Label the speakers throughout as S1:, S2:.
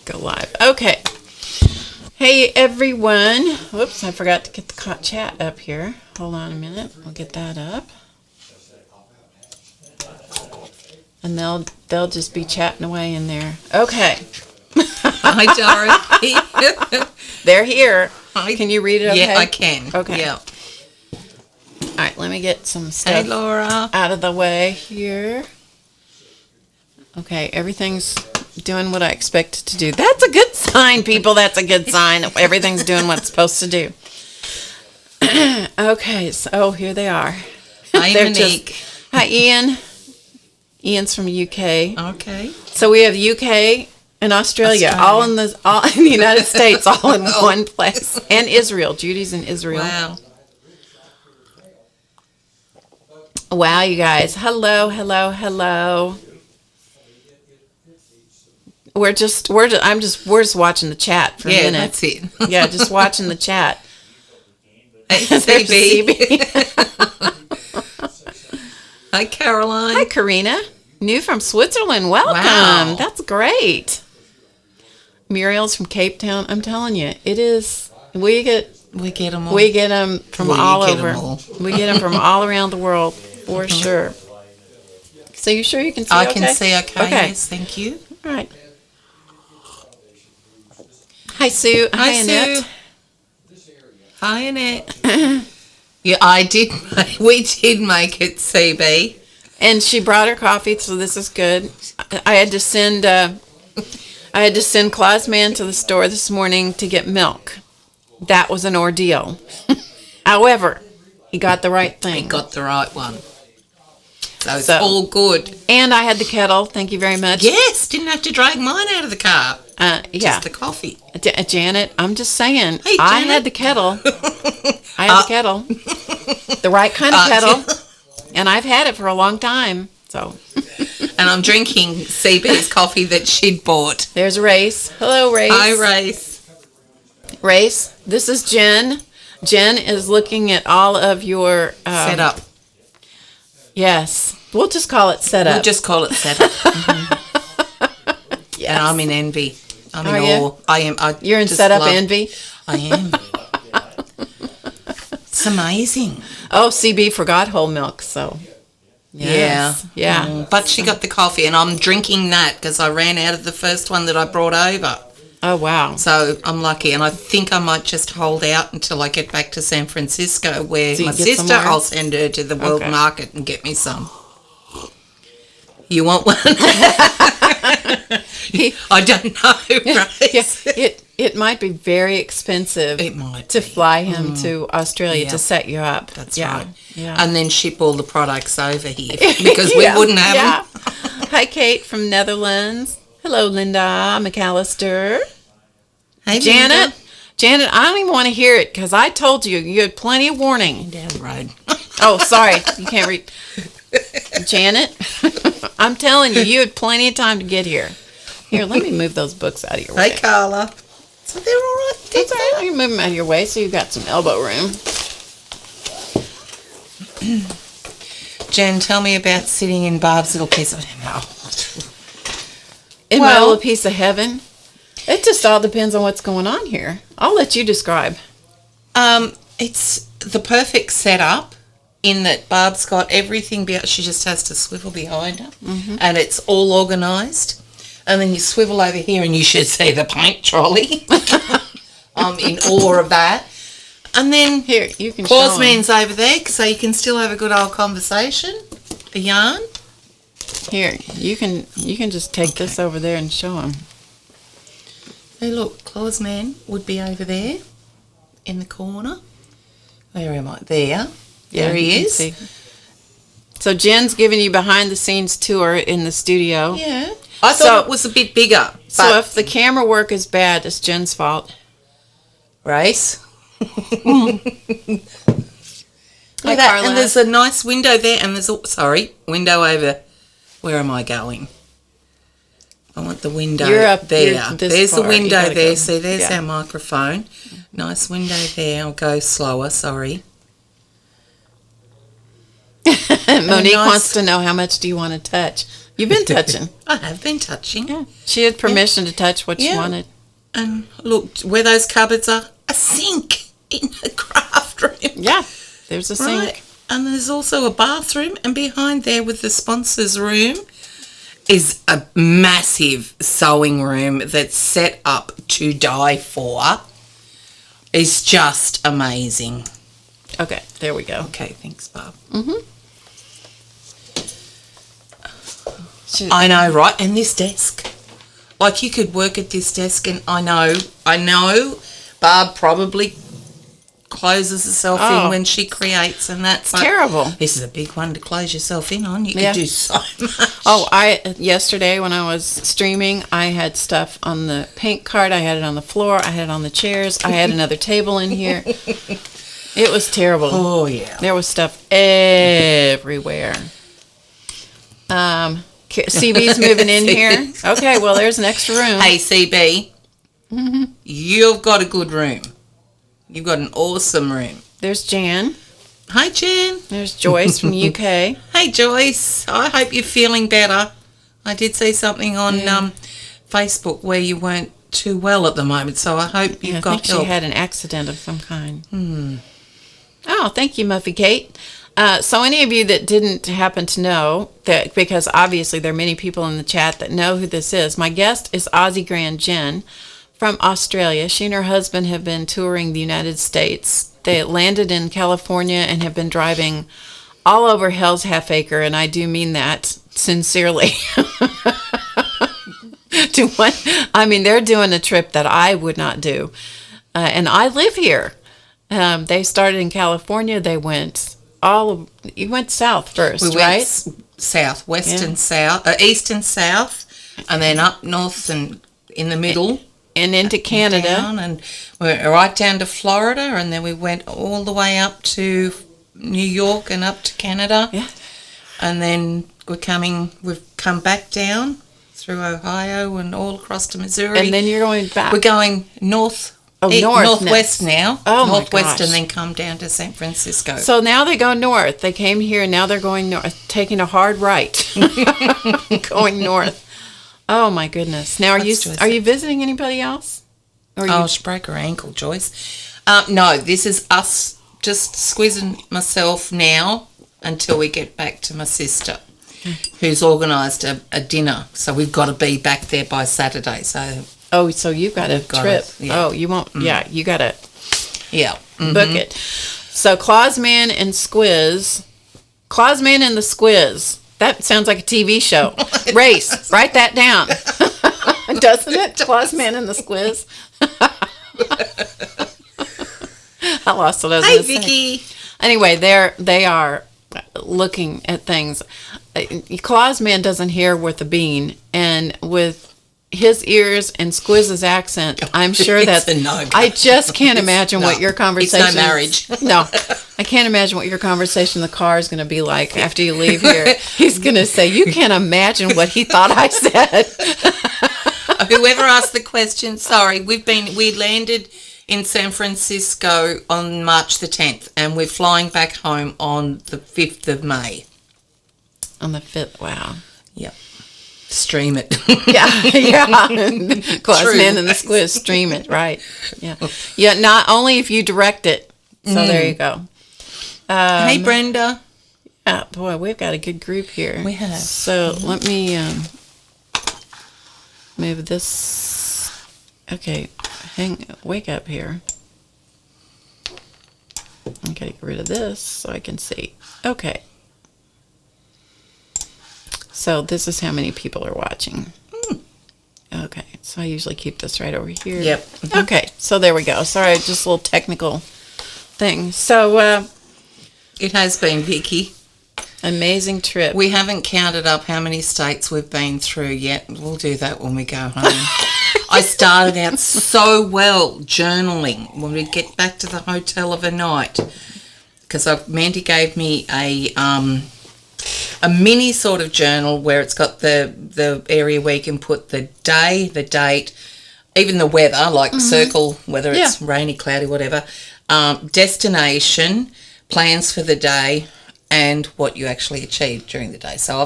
S1: Go live. Okay. Hey, everyone. Whoops, I forgot to get the chat up here. Hold on a minute. We'll get that up. And they'll just be chatting away in there. Okay.
S2: Hi, Dorothy.
S1: They're here. Can you read it okay?
S2: Yeah, I can.
S1: Okay.
S2: Yeah.
S1: All right, let me get some stuff
S2: Hey, Laura.
S1: out of the way here. Okay, everything's doing what I expect it to do. That's a good sign, people. That's a good sign. Everything's doing what it's supposed to do. Okay, so here they are.
S2: Hi, Monique.
S1: Hi, Ian. Ian's from UK.
S2: Okay.
S1: So we have UK and Australia. all in the United States, all in one place. And Israel. Judy's in Israel.
S2: Wow.
S1: Wow, you guys. Hello, hello, hello. We're just watching the chat for a minute.
S2: Yeah, that's it.
S1: Yeah, just watching the chat.
S2: Hey,
S1: There's
S2: CB. Hi, Caroline.
S1: Hi, Karina. New from Switzerland. Welcome.
S2: Wow.
S1: That's great. Muriel's from Cape Town. I'm telling you, it is. We get
S2: them all.
S1: We get them from all over. We get them from all around the world for sure. So you sure you can see?
S2: I can see. Okay. Yes, thank you.
S1: All right. Hi, Sue.
S2: Hi,
S1: Annette.
S2: Sue. Hi, Annette. Yeah, we did make it, CB.
S1: And she brought her coffee, so this is good. I had to send Clausman to the store this morning to get milk. That was an ordeal. However, he got the right thing.
S2: He got the right one. So it's all good.
S1: And I had the kettle. Thank you very much.
S2: Yes, didn't have to drag mine out of the car.
S1: Yeah.
S2: Just the coffee.
S1: Janet, I'm just saying.
S2: Hey,
S1: I
S2: Janet.
S1: had the kettle. The right kind of kettle. And I've had it for a long time. So.
S2: And I'm drinking CB's coffee that she'd bought.
S1: There's Race. Hello, Race.
S2: Hi, Race.
S1: Race, this is Jen. Jen is looking at all of your...
S2: setup.
S1: Yes. We'll just call it setup.
S2: We'll just call it setup.
S1: Yes.
S2: And I'm in envy. I'm
S1: Are
S2: in
S1: you?
S2: awe. I am.
S1: You're in setup envy?
S2: I am. It's amazing.
S1: Oh, CB forgot whole milk, so... Yes. Yeah.
S2: But she got the coffee, and I'm drinking that because I ran out of the first one that I brought over.
S1: Oh, wow.
S2: So I'm lucky, and I think I might just hold out until I get back to San Francisco, where my sister, I'll send her to the world market and get me some. You want one? I don't know, right?
S1: Yeah, it might be very expensive to fly him to Australia to set you up.
S2: That's right.
S1: Yeah.
S2: And then ship all the products over here because we wouldn't have them.
S1: Hi, Kate from Netherlands. Hello, Linda McAllister.
S2: Hey,
S1: Janet.
S2: Linda.
S1: Janet, I don't even want to hear it because I told you had plenty of warning.
S2: Down the road.
S1: Oh, sorry. You can't read. Janet, I'm telling you had plenty of time to get here. Here, let me move those books out of your way.
S2: Hey, Carla. So they're all right.
S1: That's all right. I can move them out of your way so you've got some elbow room.
S2: Jen, tell me about sitting in Barb's little piece of...
S1: In my little piece of heaven? It just all depends on what's going on here. I'll let you describe.
S2: It's the perfect setup in that Barb's got everything. She just has to swivel behind her, and it's all organised. And then you swivel over here, and you should see the paint trolley. I'm in awe of that. And then
S1: here you can.
S2: Clausman's over there, so you can still have a good old conversation, a yarn.
S1: Here, you can just take this over there and show him.
S2: Hey, look, Clausman would be over there in the corner. Where am I? There. There he is.
S1: See. So Jen's giving you behind-the-scenes tour in the studio.
S2: Yeah. I thought it was a bit bigger.
S1: So if the camera work is bad, it's Jen's fault.
S2: Race.
S1: Hi, Carla.
S2: And there's a nice window there, and there's window over. Where am I going? I want the window.
S1: You're up
S2: there. There's the window there.
S1: Go.
S2: See, there's our microphone. Nice window there. I'll go slower. Sorry.
S1: Monique wants to know how much do you want to touch. You've been touching.
S2: I have been touching.
S1: Yeah. She had permission to touch what she wanted.
S2: And look, where those cupboards are, a sink in the craft room.
S1: Yeah, there's a sink.
S2: Right. And there's also a bathroom, and behind there with the sponsors room is a massive sewing room that's set up to die for. It's just amazing.
S1: Okay, there we go.
S2: Okay, thanks, Barb.
S1: She-
S2: I know, right? And this desk. Like, you could work at this desk, and I know Barb probably closes herself in when she creates, and that's
S1: terrible.
S2: This is a big one to close yourself in on. You can do so much.
S1: Oh, yesterday when I was streaming, I had stuff on the paint card. I had it on the floor. I had it on the chairs. I had another table in here. It was terrible.
S2: Oh, yeah.
S1: There was stuff everywhere. CB's moving in here. Okay, well, there's an extra room.
S2: Hey, CB, you've got a good room. You've got an awesome room.
S1: There's Jan.
S2: Hi, Jan.
S1: There's Joyce from the UK.
S2: Hey, Joyce. I hope you're feeling better. I did see something on Facebook where you weren't too well at the moment, so I hope you've got
S1: I think
S2: help.
S1: she had an accident of some kind. Oh, thank you, Muffy Kate. So any of you that didn't happen to know, that because obviously there are many people in the chat that know who this is, my guest is Ozegran Jen from Australia. She and her husband have been touring the United States. They landed in California and have been driving all over Hell's Half Acre, and I do mean that sincerely. They're doing a trip that I would not do. And I live here. They started in California. They went you went south first,
S2: We
S1: right?
S2: went south, west and south, east and south, and then up north and in the middle.
S1: And into Canada.
S2: And we went right down to Florida, and then we went all the way up to New York and up to Canada.
S1: Yeah.
S2: And then we've come back down through Ohio and all across to Missouri.
S1: And then you're going back.
S2: We're going northwest now.
S1: Oh, my
S2: northwest,
S1: gosh.
S2: and then come down to San Francisco.
S1: So now they go north. They came here, and now they're going north, taking a hard right, going north. Oh my goodness! Now, are you visiting anybody else?
S2: She broke her ankle, Joyce. No, this is us just squeezing myself now until we get back to my sister, who's organised a dinner. So we've got to be back there by Saturday. So
S1: so you've got a trip. Oh, you won't. Yeah, you got to.
S2: Yeah,
S1: book it. So Clausman and Squiz, Clausman and the Squiz. That sounds like a TV show. Race. Write that down. Doesn't it? Clausman and the Squiz. I lost what I was going to say.
S2: Hey, Vicky.
S1: Anyway, they are looking at things. Clausman doesn't hear worth a bean, and with his ears and Squiz's accent, I'm sure that's
S2: a no-go.
S1: I just can't imagine what your conversation.
S2: It's no marriage.
S1: No, I can't imagine what your conversation in the car is going to be like after you leave here. He's going to say, "You can't imagine what he thought I said."
S2: Whoever asked the question, sorry, we landed in San Francisco on March the 10th, and we're flying back home on the 5th of May.
S1: On the 5th, wow.
S2: Yep. Stream it.
S1: Yeah. Clausman and the Squiz, stream it, right. Yeah, not only if you direct it. So there you go.
S2: Hey, Brenda.
S1: Yeah, boy, we've got a good group here.
S2: We have.
S1: So let me move this. Okay, wake up here. Okay, get rid of this so I can see. Okay. So this is how many people are watching. Okay, so I usually keep this right over here.
S2: Yep.
S1: Okay, so there we go. Sorry, just a little technical thing. So
S2: It has been, Vicky.
S1: amazing trip.
S2: We haven't counted up how many states we've been through yet. We'll do that when we go home. I started out so well journaling when we get back to the hotel overnight, because Mandy gave me a mini sort of journal where it's got the area where you can put the day, the date, even the weather, like circle whether it's rainy, cloudy, whatever, destination, plans for the day, and what you actually achieved during the day. So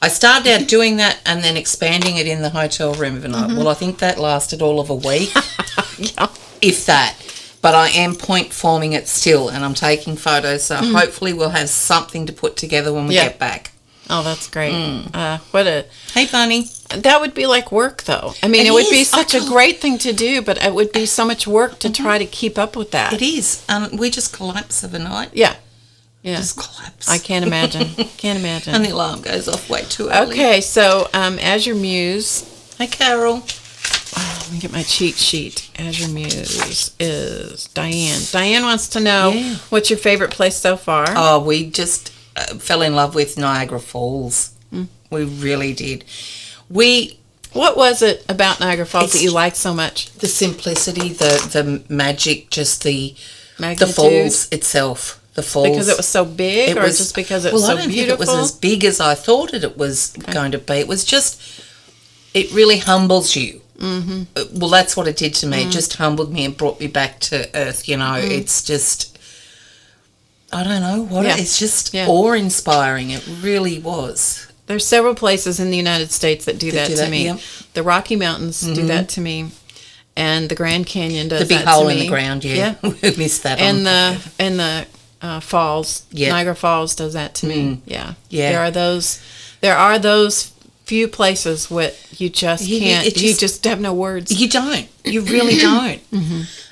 S2: I started out doing that and then expanding it in the hotel room overnight. Well, I think that lasted all of a week, if that. But I am point forming it still, and I'm taking photos, so hopefully we'll have something to put together when we get back.
S1: Oh, that's great.
S2: Hey, Bunny.
S1: That would be like work, though. I mean, it would be such a great thing to do, but it would be so much work to try to keep up with that.
S2: It is. We just collapse overnight.
S1: Yeah. Yeah.
S2: Just collapse.
S1: I can't imagine. Can't imagine.
S2: And the alarm goes off way too early.
S1: Okay, so as your muse...
S2: Hey, Carol.
S1: Let me get my cheat sheet. As your muse is Diane. Diane wants to know, what's your favorite place so far?
S2: Oh, we just fell in love with Niagara Falls. We really did.
S1: What was it about Niagara Falls that you liked so much?
S2: The simplicity, the magic, just the
S1: Magnitude?
S2: falls itself. The falls.
S1: Because it was so big, or just because it was so beautiful?
S2: I don't think it was as big as I thought it was going to be. It was just, it really humbles you. Mm-hmm. Well, that's what it did to me. It just humbled me and brought me back to earth, you know. It's just, I don't know what it's just awe-inspiring. It really was.
S1: There's several places in the United States that do that to me. Yep. The Rocky Mountains do that to me, and the Grand Canyon does that to me. The big hole in
S2: the ground, we missed that.
S1: And the falls, Niagara Falls does that to me. Yeah. There are those few places where you just can't. You just have no words.
S2: You don't. You really don't.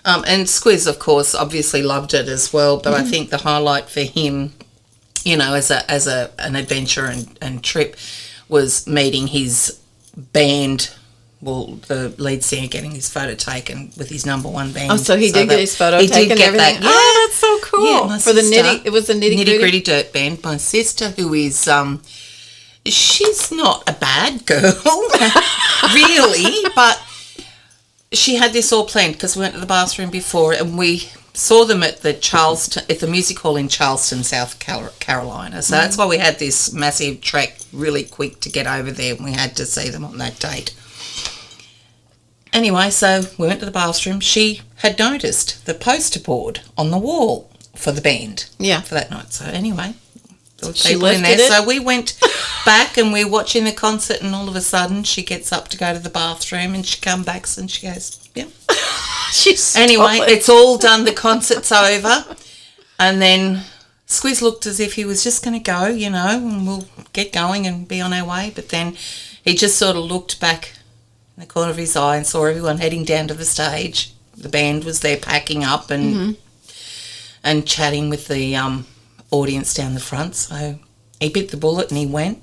S2: And Squiz, of course, obviously loved it as well. But I think the highlight for him, you know, as an adventure and trip, was meeting his band. Well, the lead singer getting his photo taken with his number one band.
S1: Oh, so he did get his photo taken and everything?
S2: That,
S1: Oh, that's so cool.
S2: Yeah, my
S1: For
S2: sister,
S1: it was the Nitty
S2: Gritty Dirt Band. My sister, who is, she's not a bad girl, really, but she had this all planned because we went to the bathroom before and we saw them at the music hall in Charleston, South Carolina. So that's why we had this massive trek really quick to get over there, and we had to see them on that date. Anyway, so we went to the bathroom. She had noticed the poster board on the wall for the band for that night. So anyway, there were people in there. So we went back and we were watching the concert, and all of a sudden she gets up to go to the bathroom and she comes back and she goes, Anyway, it's all done. The concert's over. And then Squiz looked as if he was just going to go, you know, and we'll get going and be on our way. But then he just sort of looked back in the corner of his eye and saw everyone heading down to the stage. The band was there packing up and chatting with the audience down the front. So he bit the bullet and he went.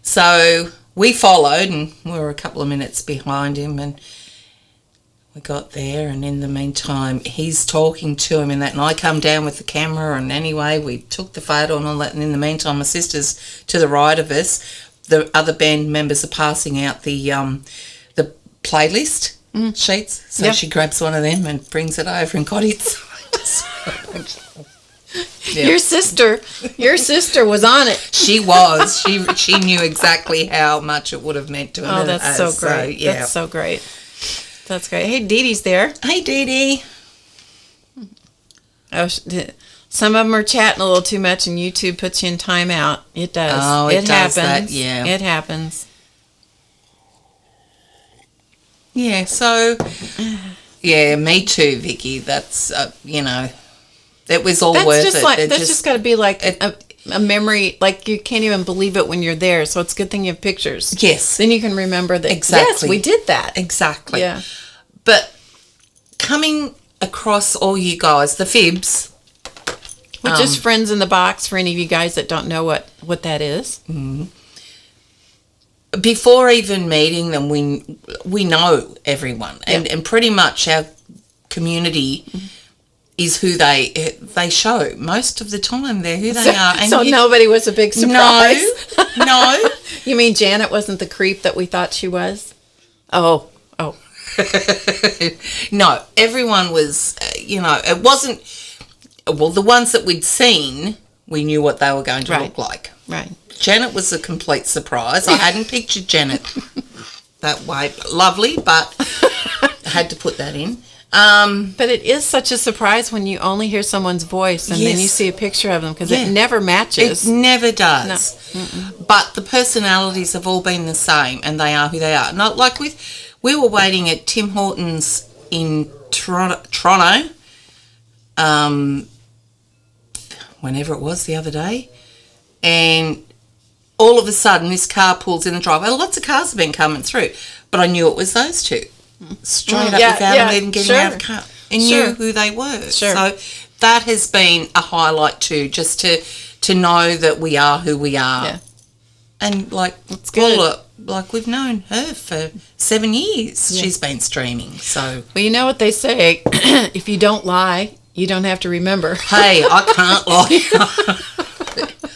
S2: So we followed, and we were a couple of minutes behind him, and we got there, and in the meantime he's talking to him and that, and I come down with the camera, and anyway we took the photo and all that, and in the meantime my sister's to the right of us. The other band members are passing out the playlist sheets, so she grabs one of them and brings it over and got it.
S1: Your sister was on it.
S2: She was. She knew exactly how much it would have meant to him.
S1: Oh, that's so great. So, that's so great. That's great. Hey, Dee Dee's there.
S2: Hey, Dee Dee.
S1: Oh, some of them are chatting a little too much, and YouTube puts you in timeout. It does.
S2: Oh, it does happens. That, yeah.
S1: It happens.
S2: Yeah, so, yeah, me too, Vicky. That's, you know, it was all worth it.
S1: That's just got to be like a memory, like you can't even believe it when you're there, so it's a good thing you have pictures.
S2: Yes.
S1: Then you can remember that,
S2: exactly.
S1: Yes, we did that.
S2: Exactly.
S1: Yeah.
S2: But coming across all you guys, the Fibs.
S1: Which is Friends in the Box, for any of you guys that don't know what that is.
S2: Mm-hmm. Before even meeting them, we know everyone, and pretty much our community is who they show most of the time. They're who they are. And
S1: so nobody was a big surprise.
S2: No.
S1: You mean Janet wasn't the creep that we thought she was? Oh.
S2: No, everyone was. You know, it wasn't. Well, the ones that we'd seen, we knew what they were going to look like.
S1: Right.
S2: Janet was a complete surprise. I hadn't pictured Janet that way. Lovely, but I had to put that in.
S1: But it is such a surprise when you only hear someone's voice and then you see a picture of them because it never matches.
S2: It never does.
S1: No.
S2: But the personalities have all been the same, and they are who they are. Not like we were waiting at Tim Hortons in Toronto, whenever it was the other day, and all of a sudden this car pulls in the driveway. Lots of cars have been coming through, but I knew it was those two. Straight up without them even getting out of the car. And knew who they were. Sure. So that has been a highlight too, just to know that we are who we are. Yeah. And like Paula, like we've known her for 7 years. Yeah. She's been streaming. So
S1: well, you know what they say, if you don't lie, you don't have to remember.
S2: Hey, I can't lie.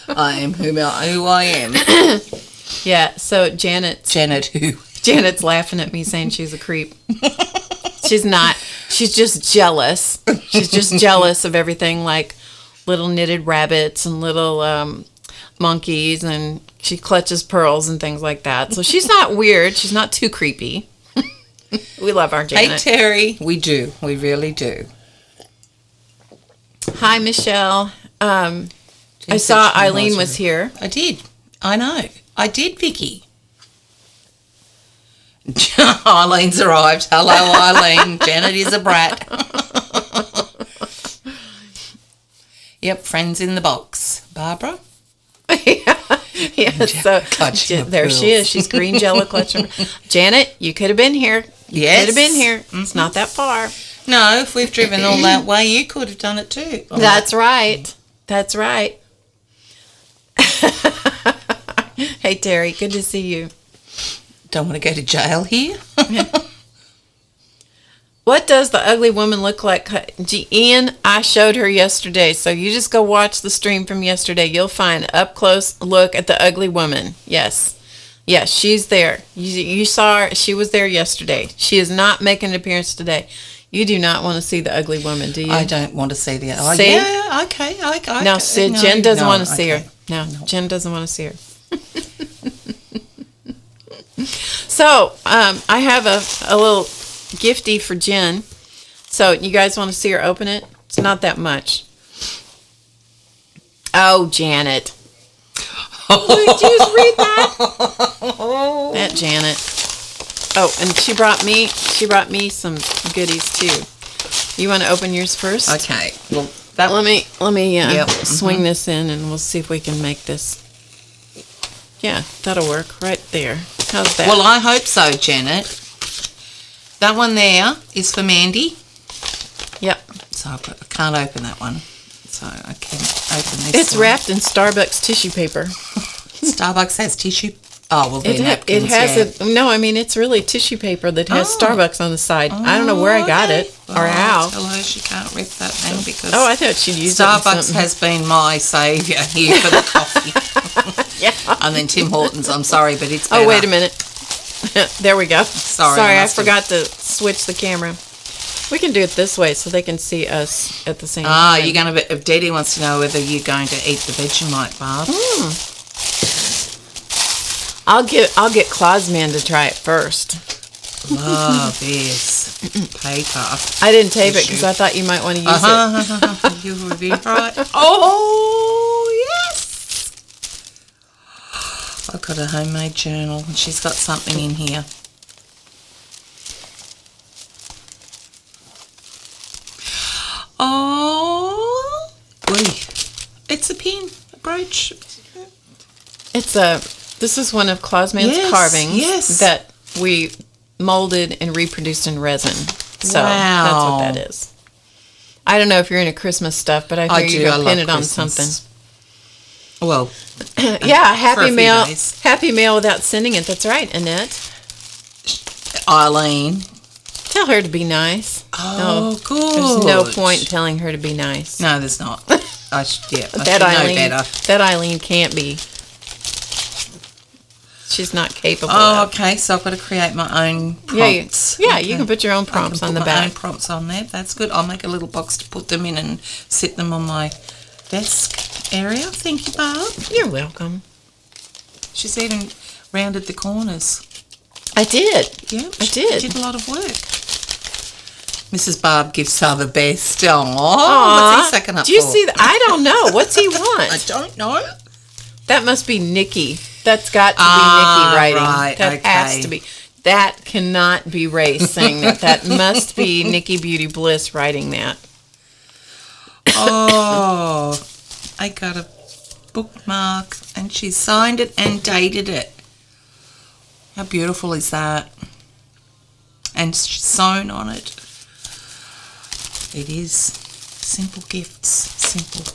S2: I am who I am.
S1: Yeah, so Janet who? Janet's laughing at me saying she's a creep. She's not. She's just jealous. She's just jealous of everything, like little knitted rabbits and little monkeys, and she clutches pearls and things like that. So she's not weird. She's not too creepy. We love our Janet.
S2: Hey, Terry. We do. We really do.
S1: Hi, Michelle. I saw Eileen was here.
S2: I did. I know. I did, Vicky. Eileen's arrived. Hello, Eileen. Janet is a brat. Yep, friends in the box. Barbara?
S1: Yeah, so there she is. She's green jello clutching. Janet, you could have been here. You could have been here. Mm-hmm. It's not that far.
S2: No, if we've driven all that way, you could have done it too.
S1: That's right. That's right. Hey, Terry, good to see you.
S2: Don't want to go to jail here.
S1: What does the ugly woman look like? Ian, I showed her yesterday, so you just go watch the stream from yesterday. You'll find an up-close look at the ugly woman. Yes, she's there. You saw her. She was there yesterday. She is not making an appearance today. You do not want to see the ugly woman, do you?
S2: I don't want to see the... Oh,
S1: see?
S2: Yeah, okay.
S1: No, Jen doesn't want to see her. No, Jen doesn't want to see her. So, I have a little gifty for Jen. So, you guys want to see her open it? It's not that much. Oh, Janet. Did you just read that? That Janet. Oh, and she brought me some goodies too. You want to open yours first?
S2: Okay. Well,
S1: let me swing this in, and we'll see if we can make this. Yeah, that'll work right there. How's that?
S2: Well, I hope so, Janet. That one there is for Mandy.
S1: Yep.
S2: So I can't open that one. So I can open this.
S1: It's wrapped in Starbucks tissue paper.
S2: Starbucks has tissue. Oh, well, then napkins,
S1: it has no. I mean, it's really tissue paper that has Starbucks on the side. I don't know where I got it or how.
S2: Tell her she can't rip that thing because.
S1: Oh, I thought she'd use
S2: Starbucks has been my saviour here for the coffee.
S1: Yeah.
S2: And then Tim Hortons. I'm sorry, but it's better.
S1: Oh, wait a minute. There we go.
S2: Sorry,
S1: I forgot to switch the camera. We can do it this way so they can see us at the same time.
S2: You're going to. If Daddy wants to know whether you're going to eat the Vegemite, Barb.
S1: I'll get Clausman to try it first.
S2: Love this paper.
S1: I didn't tape it because I thought you might want to use it.
S2: You would be right. Oh, yes. I've got a homemade journal and she's got something in here. Oh, it's a pin, a brooch.
S1: This is one of Clausman's carvings that we molded and reproduced in resin. So that's what that is. I don't know if you're into Christmas stuff, but I think you're going to pin it on something.
S2: Well,
S1: yeah, happy mail without sending it. That's right, Annette.
S2: Eileen.
S1: Tell her to be nice.
S2: Oh, good.
S1: There's no point in telling her to be nice.
S2: No, there's not. I should know better.
S1: That Eileen can't be. She's not capable of.
S2: Okay, so I've got to create my own prompts.
S1: Yeah, you can put your own prompts on the back.
S2: My own prompts on there. That's good. I'll make a little box to put them in and sit them on my desk area. Thank you, Barb.
S1: You're welcome.
S2: She's even rounded the corners.
S1: I did.
S2: Yeah,
S1: I did.
S2: She did a lot of work. Mrs. Barb gives her the best. What's he sucking up
S1: Do you
S2: for?
S1: see that? I don't know. What's he want?
S2: I don't know.
S1: That must be Nikki. That's got to be Nikki writing.
S2: Right,
S1: that has to be. That cannot be Race saying that. That must be Nikki Beauty Bliss writing that.
S2: Oh, I got a bookmark and she signed it and dated it. How beautiful is that? And she's sewn on it. It is simple gifts. Simple.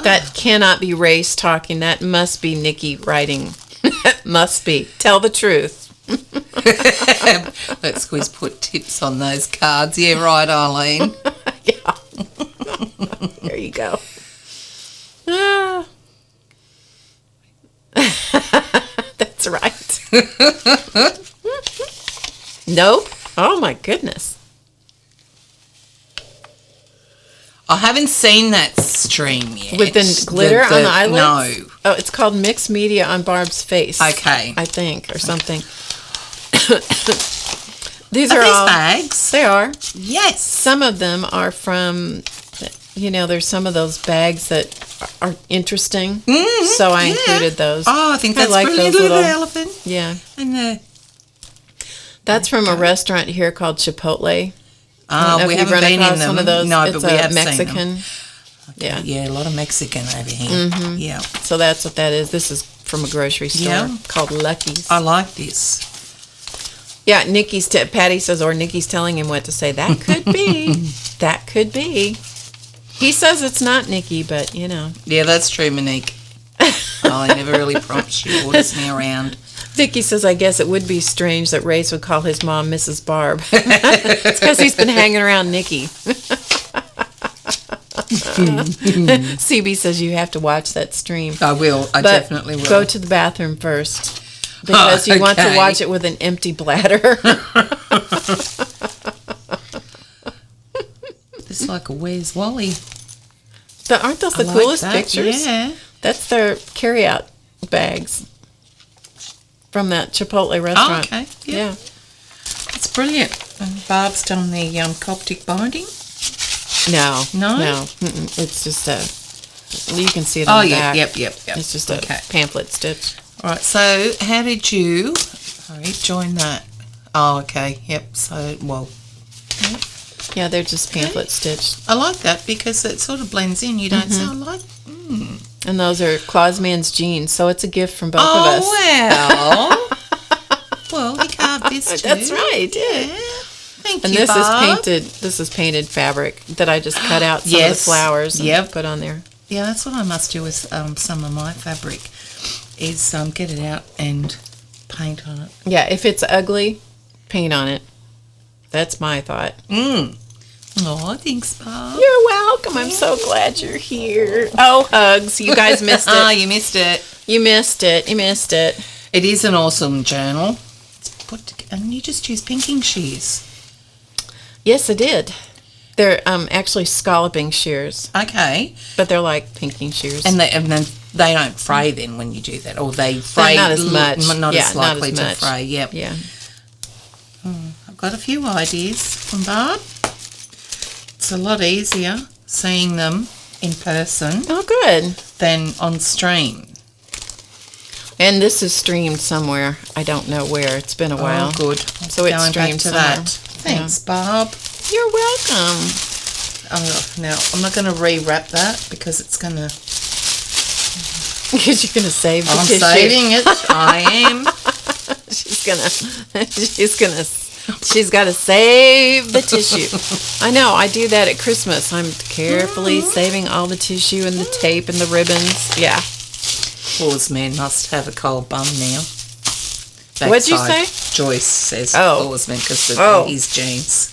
S1: That cannot be Race talking. That must be Nikki writing. Must be. Tell the truth.
S2: Let's squeeze put tips on those cards. Yeah, right, Eileen.
S1: Yeah. There you go. Ah. That's right. Nope. Oh my goodness.
S2: I haven't seen that stream yet.
S1: With the glitter on the eyelids?
S2: No.
S1: Oh, it's called Mixed Media on Barb's Face.
S2: Okay.
S1: I think, or something. These
S2: Are these
S1: all
S2: bags?
S1: They are.
S2: Yes.
S1: Some of them are from, there's some of those bags that are interesting.
S2: Mm-hmm.
S1: So I included those.
S2: Oh, I think that's
S1: like
S2: brilliant.
S1: those
S2: Little
S1: little
S2: elephant.
S1: Yeah.
S2: And
S1: that's from a restaurant here called Chipotle.
S2: we haven't been in them.
S1: One of those.
S2: No,
S1: it's
S2: but we have
S1: Mexican.
S2: seen them.
S1: Yeah.
S2: Yeah, a lot of Mexican over here.
S1: Mm-hmm.
S2: Yeah.
S1: So that's what that is. This is from a grocery store called Lucky's.
S2: I like this.
S1: Yeah, Patty says, or Nikki's telling him what to say. That could be. That could be. He says it's not Nikki, but
S2: Yeah, that's true, Monique. I never really prompts you, orders me around.
S1: Vicky says, I guess it would be strange that Race would call his mom Mrs. Barb. It's because he's been hanging around Nikki. CB says you have to watch that stream.
S2: I will. I definitely will.
S1: Go to the bathroom first. Because you want to watch it with an empty bladder.
S2: It's like a Where's Wally?
S1: Aren't those the coolest pictures?
S2: Yeah.
S1: That's their carry-out bags from that Chipotle restaurant.
S2: Oh, okay.
S1: Yeah.
S2: It's brilliant. And Barb's done the Coptic binding.
S1: No.
S2: No?
S1: Mm-mm. It's just you can see it on the back.
S2: Yep.
S1: It's just a pamphlet stitch.
S2: All right, so how did you join that? Oh, okay, yep, so,
S1: Yeah, they're just pamphlet stitched.
S2: I like that because it sort of blends in. You don't sound like...
S1: And those are Clausman's jeans, so it's a gift from both of us.
S2: Oh, well. Well, he carved this too.
S1: That's right,
S2: yeah. Thank
S1: and
S2: you,
S1: this
S2: Barb.
S1: This is painted fabric that I just cut out some of the flowers and put on there.
S2: Yeah, that's what I must do with some of my fabric is get it out and paint on it.
S1: Yeah, if it's ugly, paint on it. That's my thought.
S2: Oh, thanks, Barb.
S1: You're welcome. I'm so glad you're here. Oh, hugs. You guys missed it.
S2: Oh, you missed it.
S1: You missed it.
S2: It is an awesome journal. It's put together, and you just use pinking shears.
S1: Yes, I did. They're actually scalloping shears.
S2: Okay.
S1: But they're like pinking shears.
S2: And then they don't fray then when you do that, or they fray
S1: not as much.
S2: Not as likely
S1: not as much.
S2: to fray. Yep.
S1: Yeah.
S2: I've got a few ideas from Barb. It's a lot easier seeing them in person
S1: Oh, good.
S2: than on stream.
S1: And this is streamed somewhere. I don't know where. It's been a while.
S2: Oh, good.
S1: So it's
S2: Going back
S1: streamed
S2: to
S1: somewhere.
S2: that. Thanks, Barb.
S1: You're welcome.
S2: Now, I'm not going to rewrap that because it's going to...
S1: Because you're going to save the
S2: I'm
S1: tissue.
S2: saving it. I am.
S1: She's got to save the tissue. I know. I do that at Christmas. I'm carefully saving all the tissue and the tape and the ribbons. Yeah.
S2: Paul's man must have a cold bum now.
S1: What'd you
S2: Backside.
S1: say?
S2: Joyce says Paul's man because of his jeans.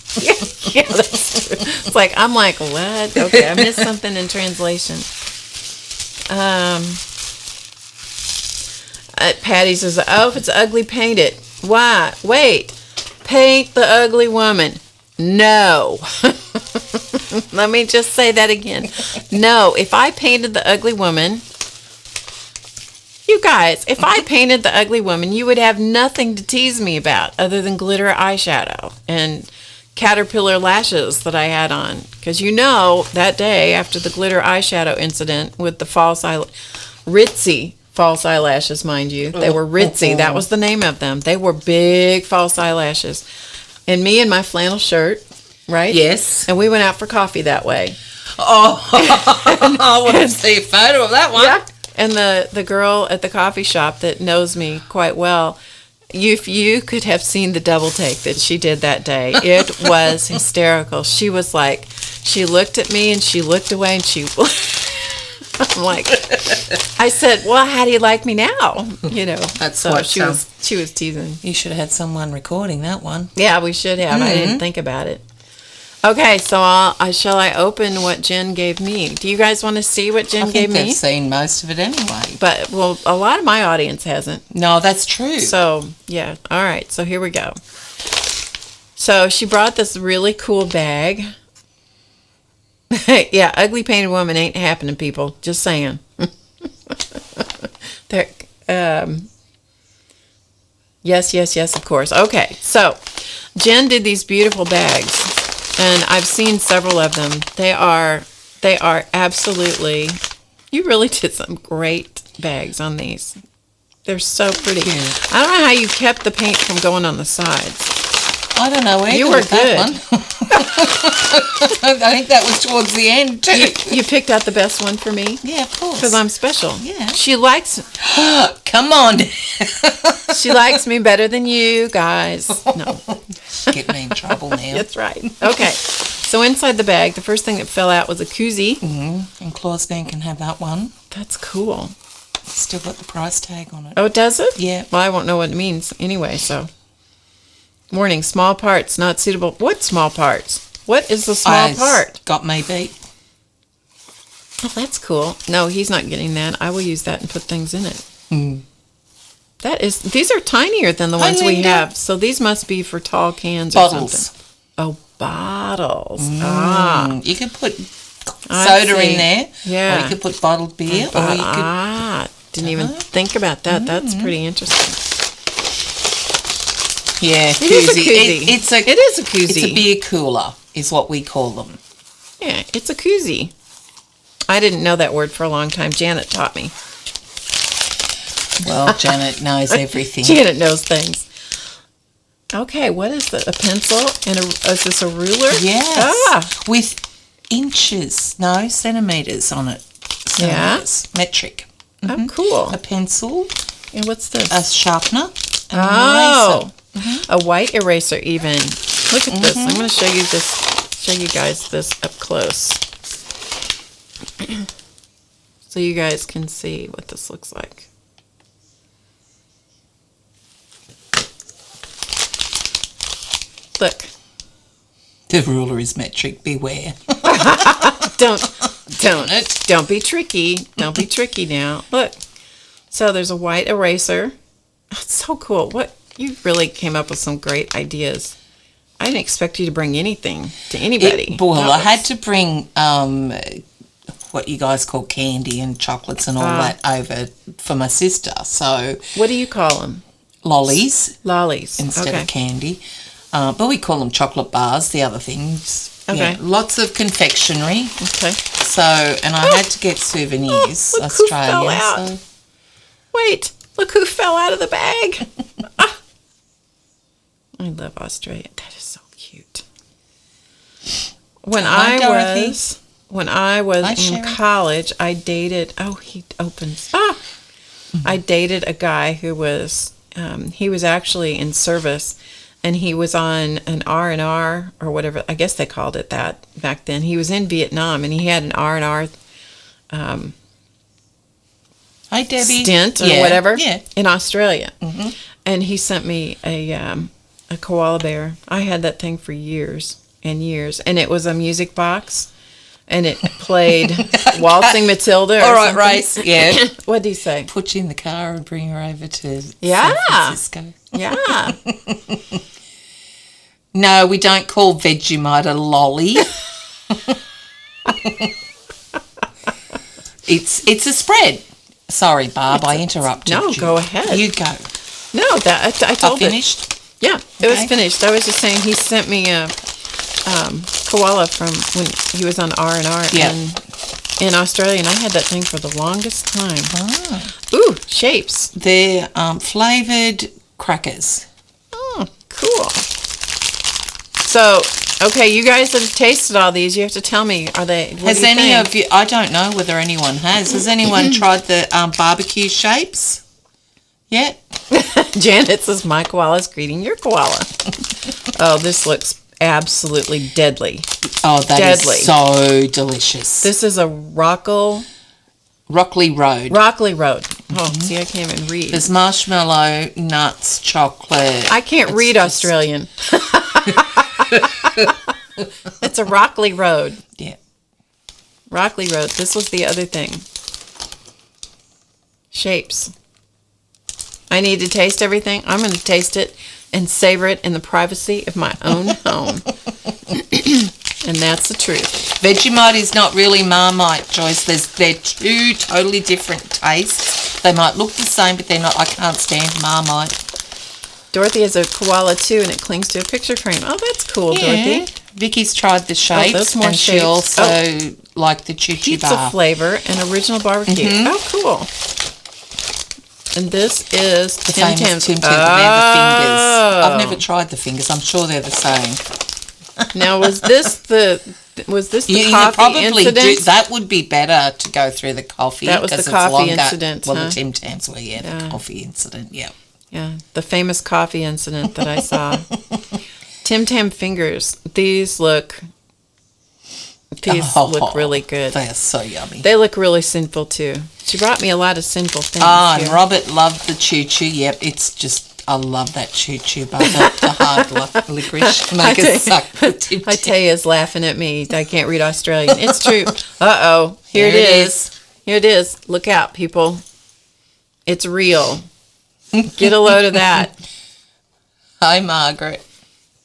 S1: Yeah, that's true. It's like, I'm like, what? Okay, I missed something in translation. Patty says, oh, if it's ugly, paint it. Why? Wait. Paint the ugly woman. No. Let me just say that again. No, if I painted the ugly woman, You guys, if I painted the ugly woman, you would have nothing to tease me about other than glitter eyeshadow and caterpillar lashes that I had on. Because that day after the glitter eyeshadow incident with the ritzy false eyelashes, mind you. They were ritzy. That was the name of them. They were big false eyelashes. And me in my flannel shirt, right?
S2: Yes.
S1: And we went out for coffee that way.
S2: Oh, I want to see a photo of that one.
S1: Yeah. And the girl at the coffee shop that knows me quite well, if you could have seen the double take that she did that day, it was hysterical. She was like, she looked at me and she looked away and she, I'm like, I said, well, how do you like me now?
S2: That's
S1: so
S2: what
S1: she was teasing.
S2: You should have had someone recording that one.
S1: Yeah, we should have. I didn't think about it. Okay, so shall I open what Jen gave me? Do you guys want to see what Jen gave me?
S2: I've seen most of it anyway.
S1: But, a lot of my audience hasn't.
S2: No, that's true.
S1: So, yeah. All right, so here we go. So she brought this really cool bag. Yeah, ugly painted woman ain't happening, people. Just saying. Yes, of course. Okay, so Jen did these beautiful bags. And I've seen several of them. They are absolutely, you really did some great bags on these. They're so pretty.
S2: Yeah.
S1: I don't know how you kept the paint from going on the sides.
S2: I don't know either.
S1: You were
S2: with
S1: good.
S2: That one. I think that was towards the end too.
S1: You picked out the best one for me?
S2: Yeah, of course.
S1: Because I'm special.
S2: Yeah.
S1: She likes...
S2: Come on.
S1: She likes me better than you guys. No.
S2: Get me in trouble now.
S1: That's right. Okay. So inside the bag, the first thing that fell out was a koozie.
S2: Mm-hmm. And Claus Van can have that one.
S1: That's cool.
S2: It's still got the price tag on it.
S1: Oh, does it?
S2: Yeah.
S1: Well, I won't know what it means anyway, so... Warning, small parts not suitable. What small parts? What is the small part?
S2: Got me beat.
S1: Oh, that's cool. No, he's not getting that. I will use that and put things in it. These are tinier than the ones we have. So these must be for tall cans or something. Oh, bottles.
S2: You could put soda in there.
S1: Yeah.
S2: Or you could put bottled beer. Or you could...
S1: Didn't even think about that. That's pretty interesting.
S2: Yeah,
S1: It is a koozie.
S2: It is a koozie. It's a beer cooler, is what we call them.
S1: Yeah, it's a koozie. I didn't know that word for a long time. Janet taught me.
S2: Well, Janet knows everything.
S1: Janet knows things. Okay, what is that? A pencil? And is this a ruler?
S2: Yes. With inches, no, centimetres on it. Centimetres. Metric.
S1: Oh, cool.
S2: A pencil.
S1: And what's this?
S2: A sharpener. And an eraser.
S1: A white eraser even. Look at this. I'm going to show you guys this up close. So you guys can see what this looks like. Look.
S2: The ruler is metric. Beware.
S1: Don't be tricky. Don't be tricky now. Look. So there's a white eraser. That's so cool. You really came up with some great ideas. I didn't expect you to bring anything to anybody.
S2: I had to bring what you guys call candy and chocolates and all that over for my sister. So
S1: what do you call them?
S2: Lollies.
S1: Lollies.
S2: Instead of candy. But we call them chocolate bars, the other things.
S1: Okay.
S2: Yeah, lots of confectionery.
S1: Okay.
S2: So, and I had to get souvenirs,
S1: look
S2: Australia.
S1: Who fell out.
S2: So.
S1: Wait, look who fell out of the bag. I love Australia. That is so cute. When I was in college, I dated. Oh, he opens. I dated a guy who was. He was actually in service, and he was on an R&R or whatever. I guess they called it that back then. He was in Vietnam, and he had an R&R.
S2: Hi, Debbie.
S1: Stint or whatever in Australia,
S2: Mm-hmm.
S1: and he sent me a koala bear. I had that thing for years and years, and it was a music box, and it played Waltzing Matilda.
S2: All right, right, yeah.
S1: What did he say?
S2: Put you in the car and bring her over to San Francisco.
S1: Yeah.
S2: No, we don't call Vegemite a lolly. It's a spread. Sorry, Barb, I interrupted you.
S1: No, go ahead.
S2: You go.
S1: No, I told
S2: finished?
S1: Yeah, it was finished. I was just saying he sent me a koala from when he was on R&R in Australia, and I had that thing for the longest time.
S2: Ah.
S1: Ooh, shapes.
S2: They're flavoured crackers.
S1: Oh, cool. So, okay, you guys have tasted all these. You have to tell me, are they...
S2: Has any of you... I don't know whether anyone has. Has anyone tried the barbecue shapes yet?
S1: Janet says, my koala's greeting your koala. Oh, this looks absolutely deadly.
S2: Oh, that is so delicious.
S1: This is a Rockley
S2: Road.
S1: Oh, see, I can't even read.
S2: There's marshmallow, nuts, chocolate.
S1: I can't read Australian. It's a Rockley Road.
S2: Yeah.
S1: Rockley Road. This was the other thing. Shapes. I need to taste everything. I'm going to taste it and savor it in the privacy of my own home. And that's the truth.
S2: Vegemite is not really Marmite, Joyce. They're two totally different tastes. They might look the same, but they're not. I can't stand Marmite.
S1: Dorothy has a koala too, and it clings to a picture frame. Oh, that's cool, Dorothy.
S2: Vicky's tried the shapes,
S1: more
S2: and
S1: shapes.
S2: she also liked the choo-choo
S1: Pizza
S2: bar.
S1: flavor and original barbecue. Oh, cool. And this is
S2: The
S1: Tim
S2: famous
S1: Tams.
S2: Tim Tams. They're the fingers. I've never tried the fingers. I'm sure they're the same.
S1: Now, was this the coffee
S2: probably
S1: incident?
S2: that would be better to go through the coffee.
S1: That was the coffee incident.
S2: Well,
S1: huh?
S2: the Tim Tams were, the coffee incident, yeah.
S1: Yeah, the famous coffee incident that I saw. Tim Tam fingers. These look really good.
S2: They are so yummy.
S1: They look really sinful too. She brought me a lot of sinful things.
S2: And Robert loved the choo-choo. Yep, it's just, I love that choo-choo bar, the hard licorice. Make us suck the Tim
S1: I tell you, is laughing at me. I can't read Australian. It's true. Uh-oh. Here it is. Here it is. Look out, people. It's real. Get a load of that.
S2: Hi, Margaret.